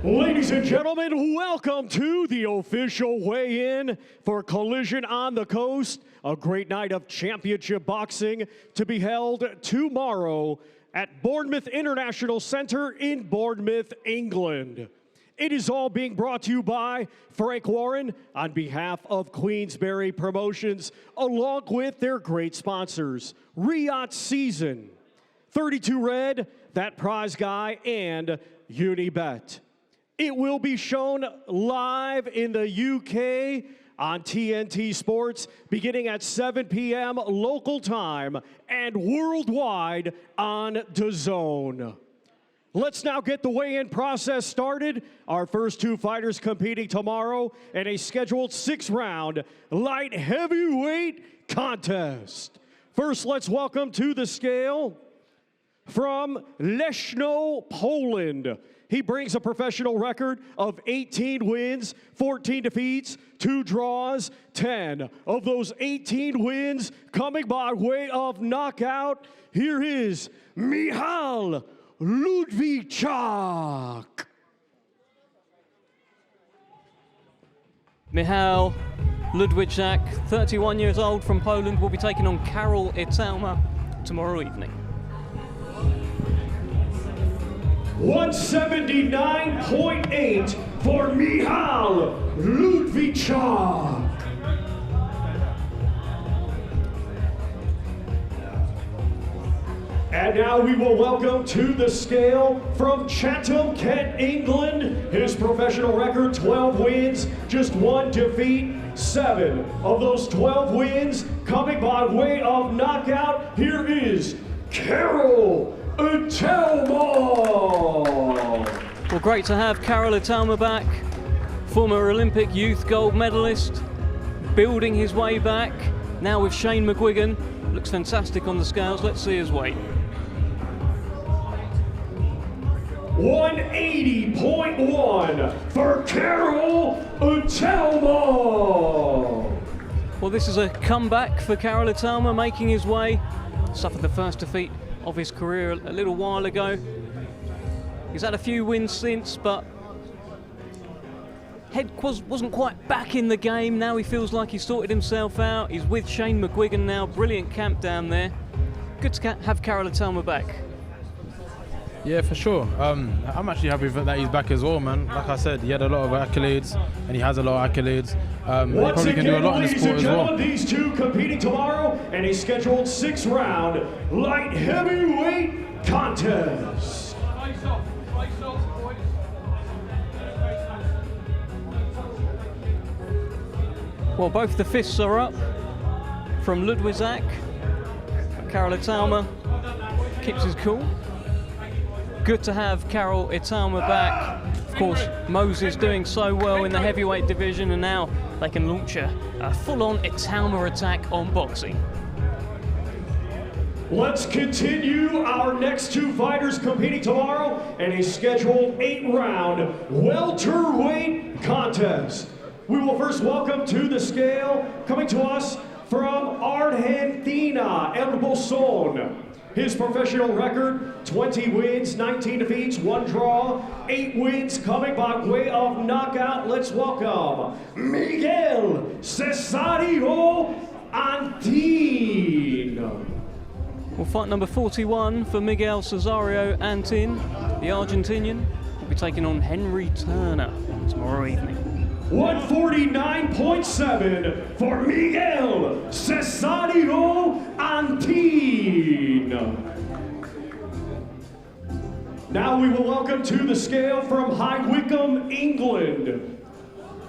Ladies and gentlemen, welcome to the official weigh-in for Collision on the Coast, a great night of championship boxing to be held tomorrow at Bournemouth International Centre in Bournemouth, England. It is all being brought to you by Frank Warren on behalf of Queensberry Promotions, along with their great sponsors, Riot Season, 32 Red, That Prize Guy, and Unibet. It will be shown live in the UK on TNT Sports beginning at 7 p.m. local time and worldwide on DAZN. Let's now get the weigh-in process started. Our first two fighters competing tomorrow in a scheduled 6-round light heavyweight contest. First, let's welcome to the scale from Leszno, Poland. He brings a professional record of 18 wins, 14 defeats, 2 draws, 10 of those 18 wins coming by way of knockout. Here is Michał Ludwiczak. Michał Ludwiczak, 31 years old from Poland, will be taking on Karol Itauma tomorrow evening. 179.8 for Michał Ludwiczak. And now we will welcome to the scale from Chatham, Kent, England. His professional record, 12 wins, just 1 defeat, 7 of those 12 wins coming by way of knockout. Here is Karol Itauma. Well, great to have Karol Itauma back, former Olympic youth gold medalist, building his way back, now with Shane McGuigan. Looks fantastic on the scales. Let's see his weight. 180.1 for Karol Itauma. Well, this is a comeback for Karol Itauma, making his way. Suffered the first defeat of his career a little while ago. He's had a few wins since, but head wasn't quite back in the game. Now he feels like he's sorted himself out. He's with Shane McGuigan now. Brilliant camp down there. Good to have Karol Itauma back. Yeah, for sure. I'm actually happy that he's back as well, man. Like I said, he had a lot of accolades, and he has a lot of accolades. He probably can do a lot in the sport as well. These two competing tomorrow in a scheduled 6-round light heavyweight contest. Well, both the fists are up from Ludwiczak. Karol Itauma keeps his cool. Good to have Karol Itauma back. Of course, Moses doing so well in the heavyweight division, and now they can launch a full-on Itauma attack on boxing. Let's continue our next two fighters competing tomorrow in a scheduled 8-round welterweight contest. We will first welcome to the scale, coming to us from Argentina, Edmonson. His professional record, 20 wins, 19 defeats, 1 draw, 8 wins coming by way of knockout. Let's welcome Miguel Cesario Antin. Well, fight number 41 for Miguel Cesario Antin, the Argentinian, will be taking on Henry Turner tomorrow evening. 149.7 for Miguel Cesario Antin. Now we will welcome to the scale from High Wycombe, England.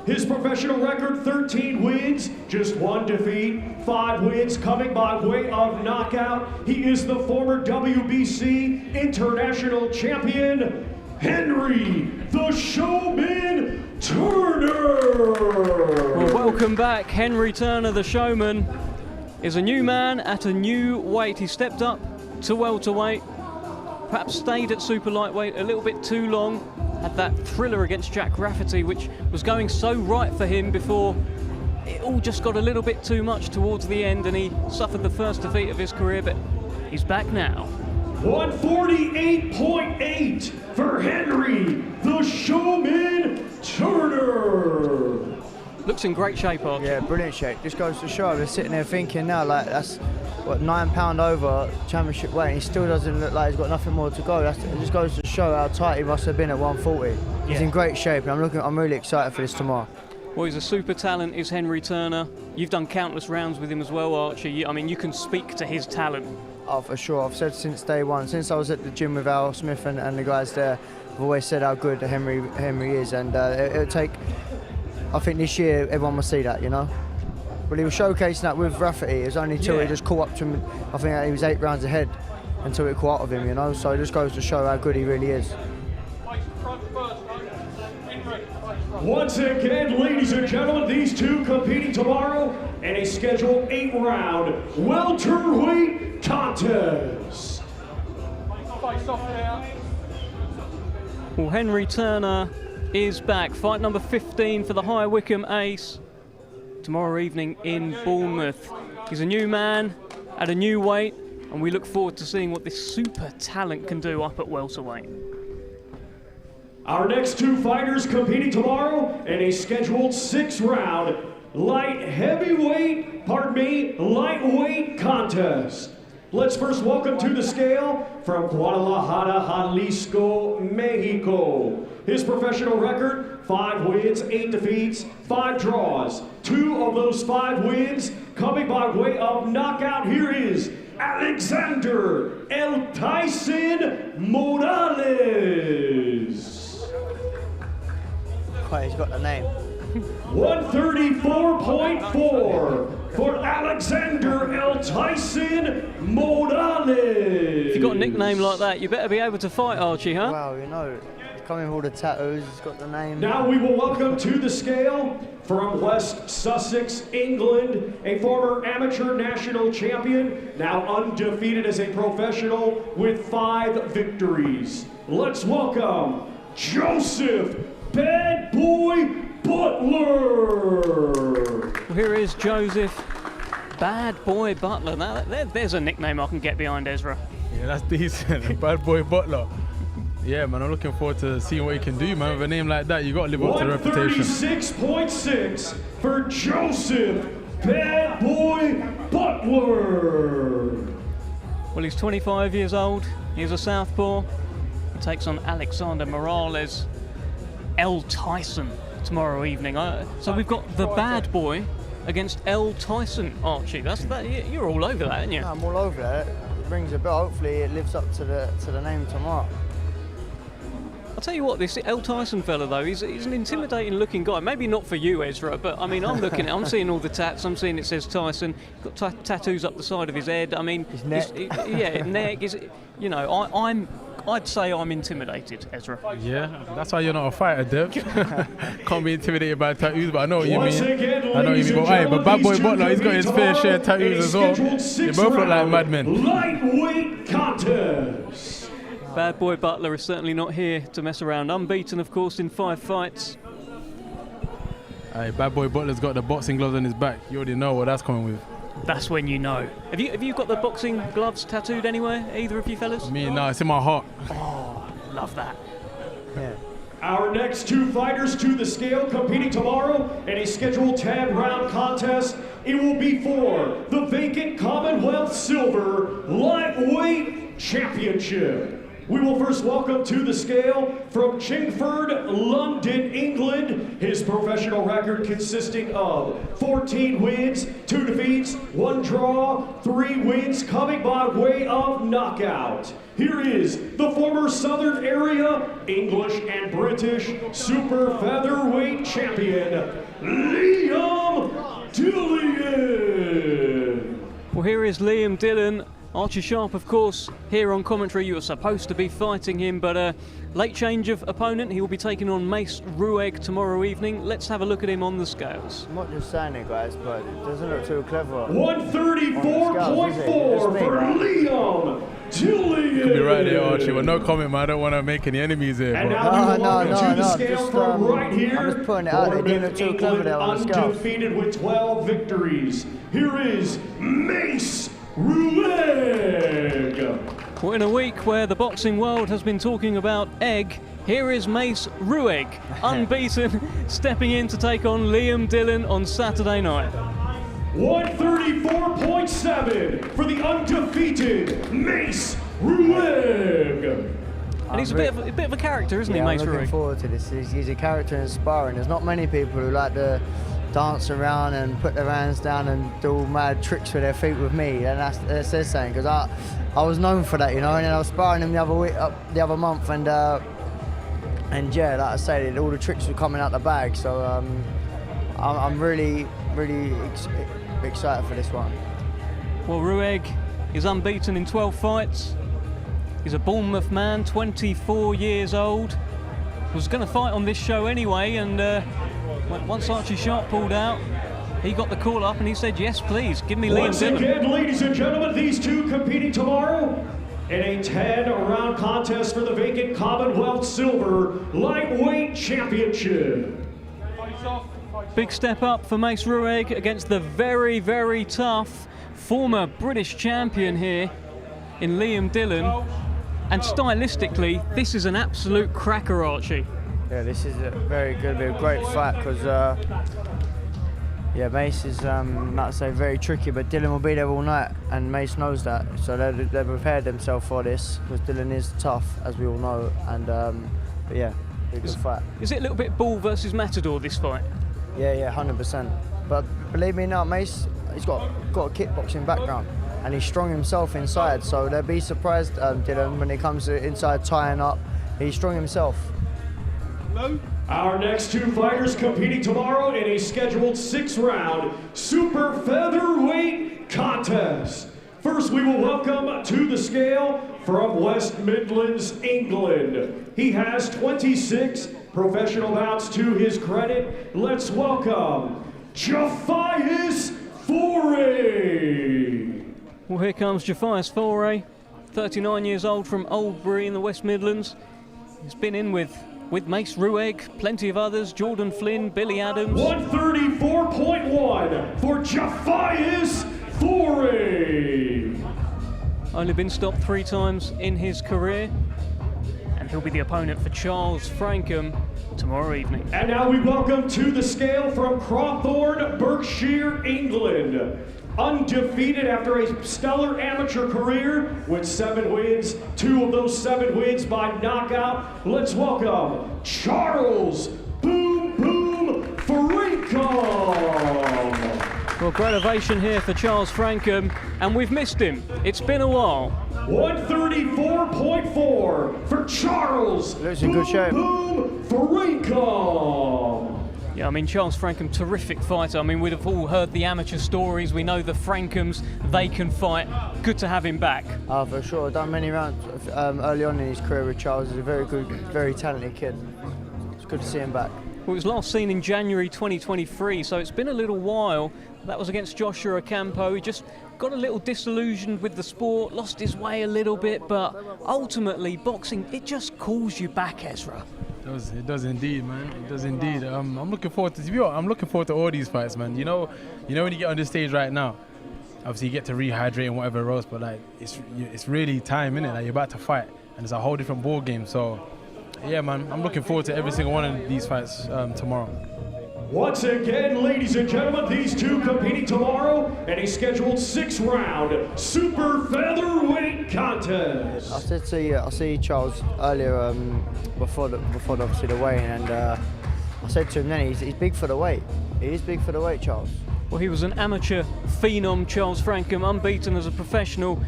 His professional record, 13 wins, just 1 defeat, 5 wins coming by way of knockout. He is the former WBC International Champion, Henry the Showman Turner. Well, welcome back. Henry Turner, the Showman, is a new man at a new weight. He stepped up to welterweight, perhaps stayed at super lightweight a little bit too long. Had that thriller against Jack Rafferty, which was going so right for him before it all just got a little bit too much towards the end, and he suffered the first defeat of his career, but he's back now. 148.8 for Henry the Showman Looks in great shape, Archie. Yeah, brilliant shape. Just goes to show. We're sitting there thinking now, like, that's, what, £9 over championship weight, and he still doesn't look like he's got nothing more to go. It just goes to show how tight he must have been at 140. He's in great shape, and I'm really excited for this tomorrow. Well, he's a super talent, is Henry Turner. You've done countless rounds with him as well, Archie. I mean, you can speak to his talent. Oh, for sure. I've said since day one, since I was at the gym with Al Smith and the guys there, I've always said how good Henry is, and it'll take, I think this year everyone will see that, you know. But he was showcasing that with Rafferty. It was only till he just caught up to him. I think he was 8 rounds ahead until it caught up of him, you know. So it just goes to show how good he really is. Once again, ladies and gentlemen, these two competing tomorrow in a scheduled 8-round welterweight contest. Well, Henry Turner is back. Fight number 15 for the High Wycombe Ace tomorrow evening in Bournemouth. He's a new man at a new weight, and we look forward to seeing what this super talent can do up at welterweight. Our next two fighters competing tomorrow in a scheduled 6-round lightweight contest. Let's first welcome to the scale from Guadalajara, Jalisco, Mexico. His professional record, 5 wins, 8 defeats, 5 draws. 2 of those 5 wins coming by way of knockout. Here is Alexander El Tyson Morales. Quite, he's got the name. 134.4 for Alexander El Tyson Morales. If you've got a nickname like that, you better be able to fight, Archie, huh? Wow, you know, he's coming with all the tattoos, he's got the name. Now we will welcome to the scale from West Sussex, England, a former amateur national champion, now undefeated as a professional with 5 victories. Let's welcome Joseph Bad Boy Butler. Well, here is Joseph Bad Boy Butler. Now, there's a nickname I can get behind, Ezra. Yeah, that's decent. Bad Boy Butler. Yeah, man, I'm looking forward to seeing what he can do, man. With a name like that, you got to live up to the reputation. 136.6 for Joseph Bad Boy Butler. Well, he's 25 years old. He's a southpaw. He takes on Alexander Morales El Tyson tomorrow evening. So we've got the Bad Boy against El Tyson, Archie. You're all over that, aren't you? No, I'm all over that. It rings a bell. Hopefully it lives up to the name tomorrow. I'll tell you what, this El Tyson fella though, he's an intimidating looking guy. Maybe not for you, Ezra, but I mean, I'm looking at, I'm seeing all the tats. I'm seeing it says Tyson. Got tattoos up the side of his head. I mean, his neck. Neck is. You know, I'd say I'm intimidated, Ezra. Yeah, that's why you're not a fighter, Dev. Can't be intimidated by tattoos, but I know what you mean. I know what you mean. But Bad Boy Butler, he's got his fair share of tattoos as well. They both look like madmen. Lightweight contest. Bad Boy Butler is certainly not here to mess around. Unbeaten, of course, in 5 fights. Hey, Bad Boy Butler's got the boxing gloves on his back. You already know what that's coming with. That's when you know. Have you got the boxing gloves tattooed anywhere, either of you fellas? Me, no, it's in my heart. Oh, love that. Yeah. Our next two fighters to the scale competing tomorrow in a scheduled 10-round contest. It will be for the vacant Commonwealth Silver Lightweight Championship. We will first welcome to the scale from Chingford, London, England. His professional record consisting of 14 wins, 2 defeats, 1 draw, 3 wins coming by way of knockout. Here is the former Southern Area, English and British super featherweight champion, Liam Dillon. Well, here is Liam Dillon. Archie Sharp, of course, here on commentary. You were supposed to be fighting him, but late change of opponent. He will be taking on Mace Ruegg tomorrow evening. Let's have a look at him on the scales. I'm not just saying it, guys, but it doesn't look too clever. 134.4 for Liam Dillon. Could be right there, Archie. But no comment, man. I don't want to make any enemies here. And now we will welcome to the scale just, from right here. I'm just putting it out. It didn't look too clever there on the scales. Undefeated with 12 victories. Here is Mace Ruegg. Well, in a week where the boxing world has been talking about egg, here is Mace Ruegg, unbeaten, stepping in to take on Liam Dillon on Saturday night. 134.7 for the undefeated Mace Ruegg. And he's a bit of a character, isn't he, Mace I'm Ruegg? looking forward to this. He's a character in sparring. There's not many people who like to dance around and put their hands down and do all mad tricks with their feet with me, and that says something, because I was known for that, you know. And then I was sparring him the other month, and yeah, like I said, all the tricks were coming out the bag. So I'm really excited for this one. Well, Ruegg is unbeaten in 12 fights. He's a Bournemouth man, 24 years old. Was going to fight on this show anyway, and once Archie Sharp pulled out, he got the call up and he said, yes, please, give me Liam Dillon. Once again, ladies and gentlemen, these two competing tomorrow in a 10-round contest for the vacant Commonwealth Silver Lightweight Championship. Big step up for Mace Ruegg against the very, very tough former British champion here in Liam Dillon. And stylistically, this is an absolute cracker, Archie. Yeah, this is going to be a great fight, because yeah, Mace is, like I say, very tricky, but Dillon will be there all night, and Mace knows that. So they've prepared themselves for this, because Dillon is tough, as we all know. And but yeah, it'll be a good fight. Is it a little bit bull versus matador, this fight? Yeah, 100%. But believe me now, Mace, he's got a kickboxing background, and he's strong himself inside. So they'll be surprised, Dillon, when it comes to inside tying up. He's strong himself. Our next two fighters competing tomorrow in a scheduled 6-round super featherweight contest. First, we will welcome to the scale from West Midlands, England. He has 26 professional bouts to his credit. Let's welcome Jafias Fahy. Well, here comes Jafias Fahy, 39 years old, from Oldbury in the West Midlands. He's been in with Mace Ruegg, plenty of others, Jordan Flynn, Billy Adams. 134.1 for Jafias Fahy. Only been stopped 3 times in his career. And he'll be the opponent for Charles Frankham tomorrow evening. And now we welcome to the scale from Crawthorne, Berkshire, England. Undefeated after a stellar amateur career with 7 wins, 2 of those 7 wins by knockout. Let's welcome Charles Boom Boom Frankham. Well, great ovation here for Charles Frankham, and we've missed him. It's been a while. 134.4 for Charles Boom Frankham. Yeah, I mean, Charles Frankham, terrific fighter. I mean, we'd have all heard the amateur stories. We know the Frankhams, they can fight. Good to have him back. For sure. I've done many rounds early on in his career with Charles. He's a very good, very talented kid. It's good to see him back. Well, it was last seen in January 2023, so it's been a little while. That was against Joshua Ocampo. He just got a little disillusioned with the sport, lost his way a little bit, but ultimately, boxing, it just calls you back, Ezra. It does indeed, man. It does indeed. I'm looking forward to. I'm looking forward to all these fights, man. You know when you get on this stage right now, obviously you get to rehydrate and whatever else, but like it's really time, innit? Like you're about to fight, and it's a whole different ball game. So, yeah, man, I'm looking forward to every single one of these fights tomorrow. Once again, ladies and gentlemen, these two competing tomorrow in a scheduled 6-round super featherweight contest. I see Charles earlier before obviously the weigh-in, and I said to him then he's big for the weight. He is big for the weight, Charles. Well, he was an amateur phenom, Charles Frankham, unbeaten as a professional,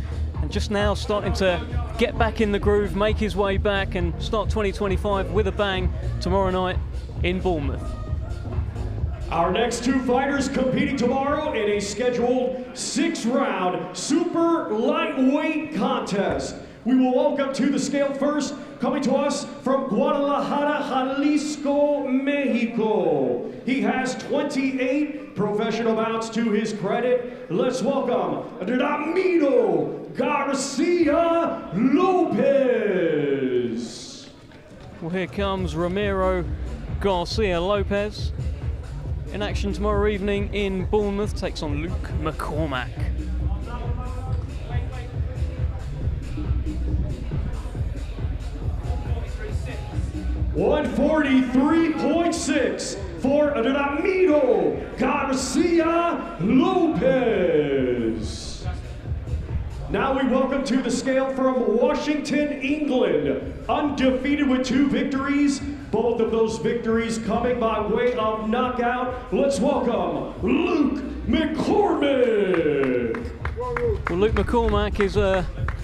and just now starting to get back in the groove, make his way back, and start 2025 with a bang tomorrow night in Bournemouth. Our next two fighters competing tomorrow in a scheduled 6-round super lightweight contest. We will welcome to the scale first, coming to us from Guadalajara, Jalisco, Mexico. He has 28 professional bouts to his credit. Let's welcome Ramiro Garcia Lopez. Well, here comes Ramiro Garcia Lopez. In action tomorrow evening in Bournemouth, takes on Luke McCormack. 143.6 for Ramiro Garcia Lopez. Now we welcome to the scale from Washington, England, undefeated with 2 victories, both of those victories coming by way of knockout. Let's welcome Luke McCormack. Well, Luke McCormack is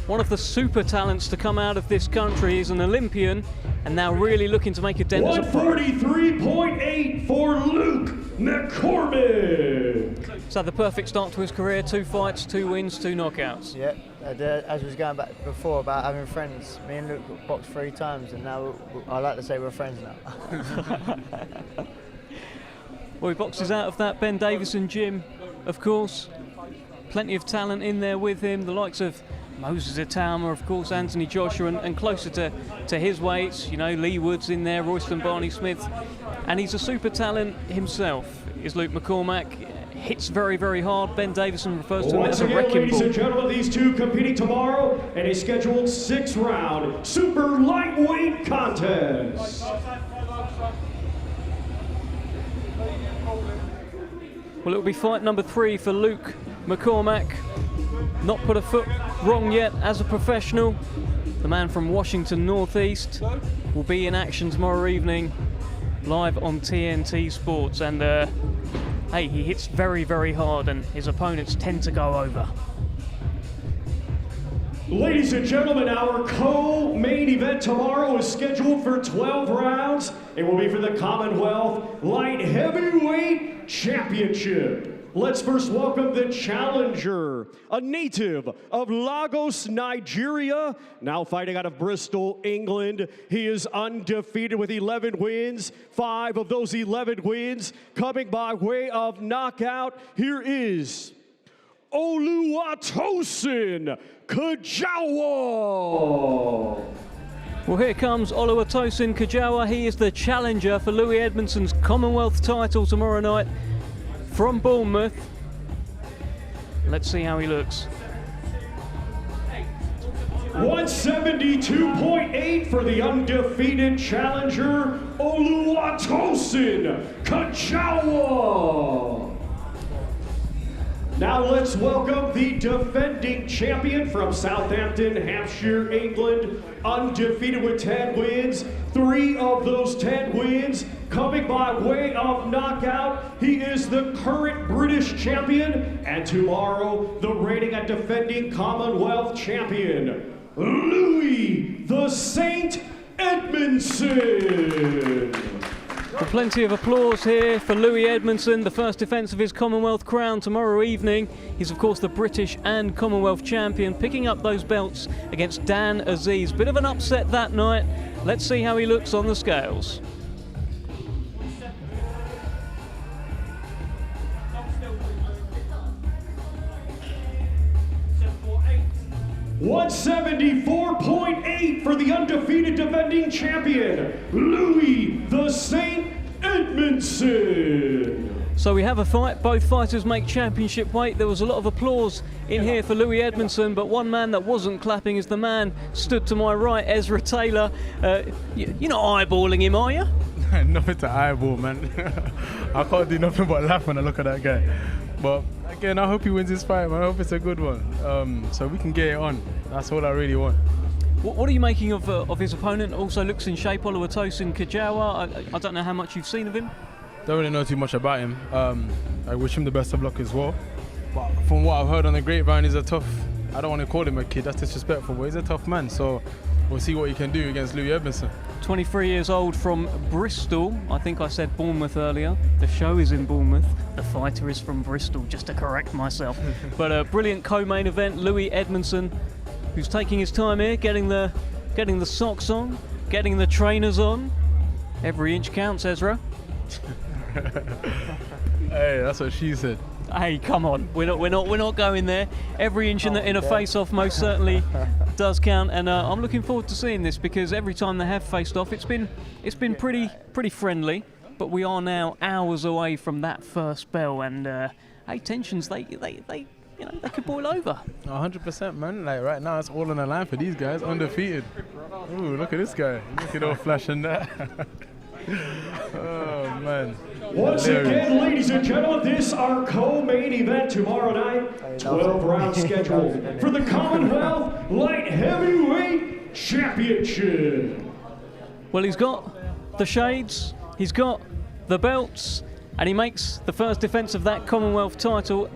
one of the super talents to come out of this country. He's an Olympian and now really looking to make a dent as a pro. 143.8 for Luke McCormack. So the perfect start to his career, 2 fights, 2 wins, 2 knockouts. Yeah, as we was going back before about having friends, me and Luke boxed 3 times, and now I like to say we're friends now. Well, he boxes out of that Ben Davison gym, of course. Plenty of talent in there with him, the likes of Moses Itauma, of course, Anthony Joshua, and closer to his weights, you know, Lee Woods in there, Royston Barney-Smith. And he's a super talent himself, is Luke McCormack. Hits very, very hard. Ben Davison refers to him as a wrecking ladies ball. and gentlemen, these 2 competing tomorrow in a scheduled 6-round super lightweight contest. Well, it'll be fight number 3 for Luke McCormack. Not put a foot wrong yet as a professional. The man from Washington Northeast will be in action tomorrow evening, live on TNT Sports. And hey, he hits very, very hard, and his opponents tend to go over. Ladies and gentlemen, our co-main event tomorrow is scheduled for 12 rounds. It will be for the Commonwealth Light Heavyweight Championship. Let's first welcome the challenger, a native of Lagos, Nigeria, now fighting out of Bristol, England. He is undefeated with 11 wins, 5 of those 11 wins coming by way of knockout. Here is Oluwatosin Kajawa. Well, here comes Oluwatosin Kajawa. He is the challenger for Louis Edmondson's Commonwealth title tomorrow night from Bournemouth. Let's see how he looks. 172.8 for the undefeated challenger, Oluwatosin Kajawa. Now let's welcome the defending champion from Southampton, Hampshire, England, undefeated with 10 wins. 3 of those 10 wins coming by way of knockout. He is the current British champion, and tomorrow the reigning and defending Commonwealth champion, Louis the Saint Edmondson. Well, plenty of applause here for Louis Edmondson, the first defence of his Commonwealth crown tomorrow evening. He's of course the British and Commonwealth champion, picking up those belts against Dan Aziz. Bit of an upset that night. Let's see how he looks on the scales. $174.8 for the undefeated defending champion, Louis the Saint Edmondson. So we have a fight. Both fighters make championship weight. There was a lot of applause in here for Louis Edmondson, but one man that wasn't clapping is the man stood to my right, Ezra Taylor. You're not eyeballing him, are you? Nothing to eyeball, man. I can't do nothing but laugh when I look at that guy. But again, I hope he wins this fight, man. I hope it's a good one, so we can get it on. That's all I really want. What are you making of his opponent? Also looks in shape, Oluwatosin Kajawa. I don't know how much you've seen of him. Don't really know too much about him. I wish him the best of luck as well. But from what I've heard on the grapevine, he's a tough, I don't want to call him a kid, that's disrespectful, but he's a tough man. So we'll see what he can do against Louis Edmondson. 23 years old from Bristol. I think I said Bournemouth earlier. The show is in Bournemouth. The fighter is from Bristol, just to correct myself. But a brilliant co-main event. Louis Edmondson, who's taking his time here, getting the socks on, getting the trainers on. Every inch counts, Ezra. Hey, that's what she said. Hey, come on, we're not going there. Every inch in a face-off most certainly does count, and I'm looking forward to seeing this because every time they have faced off, it's been pretty friendly. But we are now hours away from that first bell, and hey, tensions they you know, they could boil over. 100%, man. Like right now, it's all on the line for these guys, undefeated. Ooh, look at this guy. Look at all flashing that. Oh man. Once again, ladies and gentlemen, this our co-main event tomorrow night. 12 rounds scheduled for the Commonwealth Light Heavyweight Championship. Well, he's got the shades, he's got the belts, and he makes the first defence of that Commonwealth title.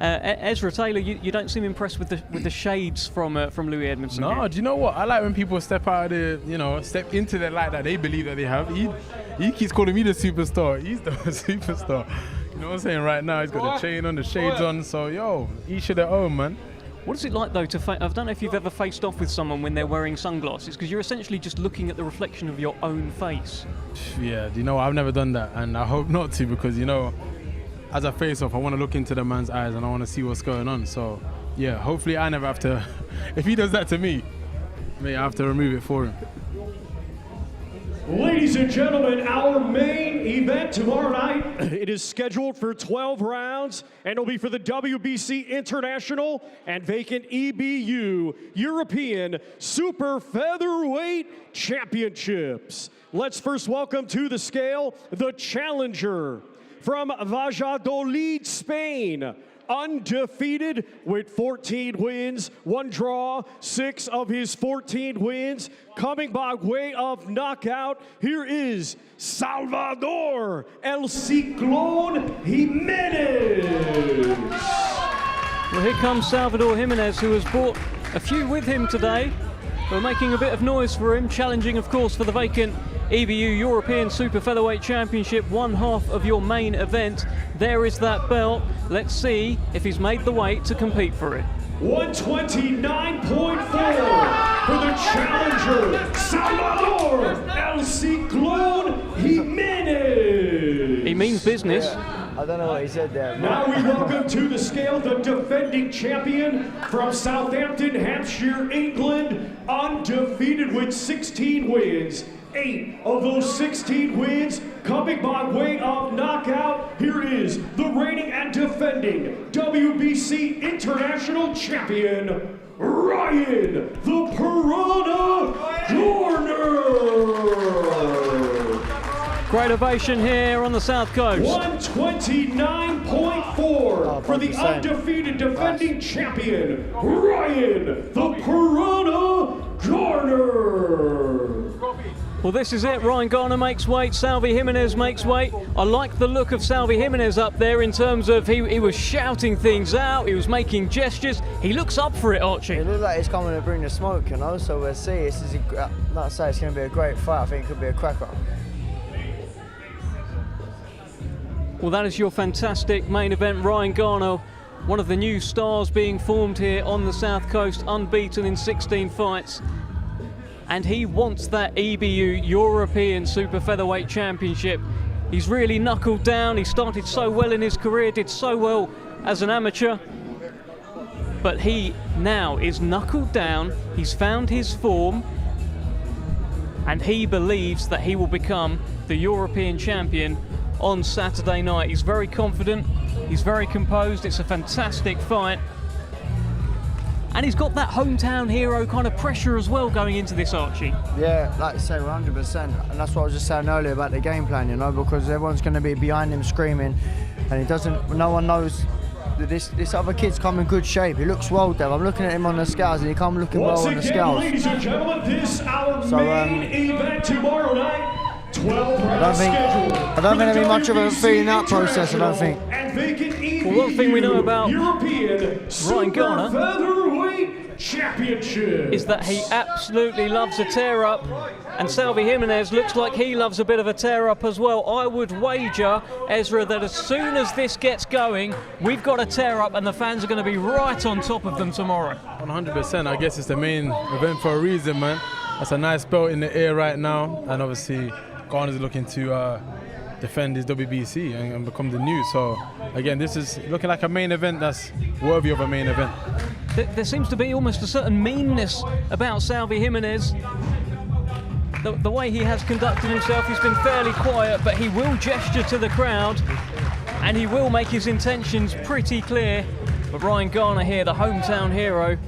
Ezra Taylor, you don't seem impressed with the shades from Louis Edmondson. No, do you know what? I like when people step out of step into the light that they believe that they have. He keeps calling me the superstar. He's the superstar. You know what I'm saying? Right now, he's got the chain on, the shades on. So, yo, each of their own, man. What is it like, though, I don't know if you've ever faced off with someone when they're wearing sunglasses, because you're essentially just looking at the reflection of your own face. Yeah, do you know what? I've never done that, and I hope not to, because, you know, as I face off, I want to look into the man's eyes and I want to see what's going on. So, yeah, hopefully I never have to. If he does that to me, I have to remove it for him. Ladies and gentlemen, our main event tomorrow night, it is scheduled for 12 rounds, and it'll be for the WBC International and vacant EBU European Super Featherweight Championships. Let's first welcome to the scale the challenger from Valladolid, Spain, undefeated with 14 wins, 1 draw, 6 of his 14 wins. Coming by way of knockout, here is Salvador El Ciclón Jimenez. Well, here comes Salvador Jimenez, who has brought a few with him today. We're making a bit of noise for him, challenging, of course, for the vacant EBU European Super Featherweight Championship, one half of your main event. There is that belt. Let's see if he's made the weight to compete for it. 129.4 for the challenger, Salvador El Ciclón Jimenez. He means business. Yeah, I don't know what he said there. Now we welcome to the scale the defending champion from Southampton, Hampshire, England, undefeated with 16 wins. 8 of those 16 wins coming by way of knockout. Here is the reigning and defending WBC International Champion, Ryan the Piranha Garner. Great ovation here on the South Coast. 129.4 for the undefeated defending champion, Ryan the Piranha Garner. Well, this is it. Ryan Garner makes weight. Salvi Jimenez makes weight. I like the look of Salvi Jimenez up there in terms of he was shouting things out. He was making gestures. He looks up for it, Archie. It looks like he's coming to bring the smoke, you know. So we'll see. This is, like I say, it's going to be a great fight. I think it could be a cracker. Well, that is your fantastic main event, Ryan Garner, one of the new stars being formed here on the South Coast, unbeaten in 16 fights. And he wants that EBU European Super Featherweight Championship. He's really knuckled down. He started so well in his career, did so well as an amateur. But he now is knuckled down. He's found his form. And he believes that he will become the European champion on Saturday night. He's very confident. He's very composed. It's a fantastic fight. And he's got that hometown hero kind of pressure as well going into this, Archie. Yeah, like I say, 100%. And that's what I was just saying earlier about the game plan, you know, because everyone's going to be behind him screaming, and he doesn't. No one knows that this other kid's come in good shape. He looks well, Dev. I'm looking at him on the scales, and he come looking well on the scales. Ladies and gentlemen, this our main event tomorrow night. 12 rounds scheduled. I don't think there'll be much of a feeling out process. I don't think. Well, one thing we know about Ryan Garner is that he absolutely loves a tear-up, and Salvi Jimenez looks like he loves a bit of a tear-up as well. I would wager, Ezra, that as soon as this gets going, we've got a tear-up and the fans are going to be right on top of them tomorrow. 100%. I guess it's the main event for a reason, man. That's a nice belt in the air right now, and obviously Garner's looking to defend his WBC and become the new. So again, this is looking like a main event that's worthy of a main event. There seems to be almost a certain meanness about Salvi Jimenez. The way he has conducted himself, he's been fairly quiet, but he will gesture to the crowd and he will make his intentions pretty clear But Ryan Garner here, the hometown hero,